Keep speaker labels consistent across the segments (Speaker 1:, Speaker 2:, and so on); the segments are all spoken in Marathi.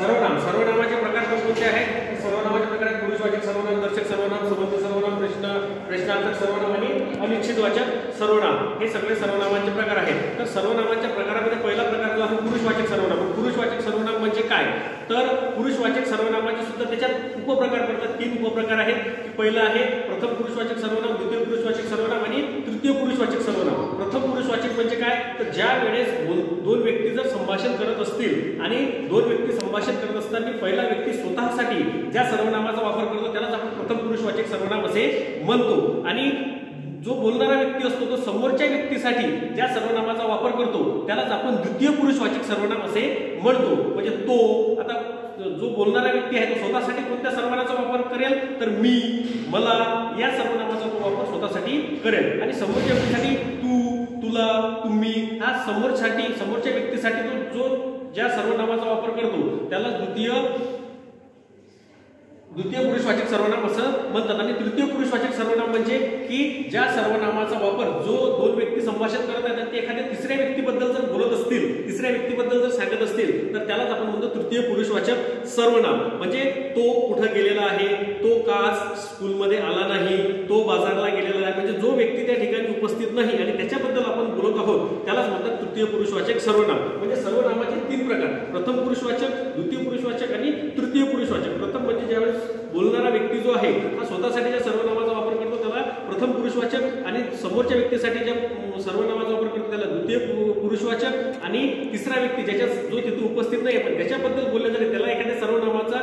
Speaker 1: सर्वनाम, सर्वनामाचे प्रकार कोणते आहेत? सर्वनामाचे प्रकार आहेत पुरुषवाचक सर्वनाम, दर्शक सर्वनाम, संबंधी सर्वनाम, प्रश्नार्थक सर्वनाम आणि अनिश्चितवाचक सर्वनाम, हे सगळे सर्वनामांचे प्रकार आहेत. तर सर्वनामांच्या प्रकारामध्ये पहिला प्रकार जो आहे पुरुषवाचक सर्वनाम. पुरुषवाचक सर्वनाम म्हणजे काय? तर पुरुषवाचक सर्वनामाचे सुद्धा त्याच्यात उपप्रकार पडतात. 3 उपप्रकार आहेत. पहिला आहे प्रथम पुरुषवाचक सर्वनाम, द्वितीय पुरुषवाचक सर्वनाम आणि तृतीय पुरुषवाचक सर्वनाम. प्रथम पुरुषवाचक म्हणजे काय? तर ज्या वेळेस दोन व्यक्ती जर संभाषण करत असतील आणि दोन व्यक्ती संभाषण करत असताना पहिला व्यक्ती स्वतःसाठी ज्या सर्वनामाचा वापर करतो त्यालाच आपण प्रथम पुरुषवाचक सर्वनाम असे म्हणतो. आणि जो बोलणारा व्यक्ती असतो तो समोरच्या व्यक्तीसाठी ज्या सर्वनामाचा वापर करतो त्यालाच आपण द्वितीय पुरुषवाचक सर्वनाम असे म्हणतो. म्हणजे तो आता जो बोलणारा व्यक्ती आहे तो स्वतःसाठी कोणत्या सर्वनामाचा वापर करेल? तर मी, मला या सर्वनामाचा तो वापर स्वतःसाठी करेल. आणि समोरच्या व्यक्तीसाठी तू, तुला, तुम्ही हा समोरच्या व्यक्तीसाठी तो जो ज्या सर्वनामाचा वापर करतो त्याला द्वितीय पुरुषवाचक सर्वनाम असं म्हणतात. आणि तृतीय पुरुषवाचक सर्वनाम म्हणजे की ज्या सर्वनामाचा वापर जो दोन व्यक्ती संभाषण करत आहेत ते एखाद्या तिसऱ्या व्यक्तीबद्दल जर बोलत असतील, तिसऱ्या व्यक्तीबद्दल जर सांगत असतील तर त्यालाच आपण म्हणतो तृतीय पुरुषवाचक सर्वनाम. म्हणजे तो कुठं गेलेला आहे, तो का स्कूलमध्ये आला नाही, तो बाजारला गेलेला आहे, म्हणजे जो व्यक्ती त्या ठिकाणी उपस्थित नाही आणि त्याच्याबद्दल आपण बोलत आहोत त्यालाच म्हणतात तृतीय पुरुषवाचक सर्वनाम. म्हणजे सर्वनामाचे 3 प्रकार, प्रथम पुरुषवाचक, द्वितीय पुरुषवाचक आणि तृतीय पुरुषवाचक. प्रथम म्हणजे ज्यावेळेस बोलणारा व्यक्ती जो आहे हा स्वतःसाठी ज्या सर्वनामाचा वापर करतो त्याला प्रथम पुरुषवाचक, आणि समोरच्या व्यक्तीसाठी ज्या सर्वनामाचा वापर करतो त्याला द्वितीय पुरुषवाचक, आणि तिसरा व्यक्ती ज्याच्या जो तिथे उपस्थित नाही पण त्याच्याबद्दल बोलले जाते त्याला एखाद्या सर्वनामाचा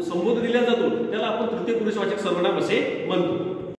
Speaker 1: संबोध दिला जातो त्याला आपण तृतीय पुरुषवाचक सर्वनाम असे म्हणतो.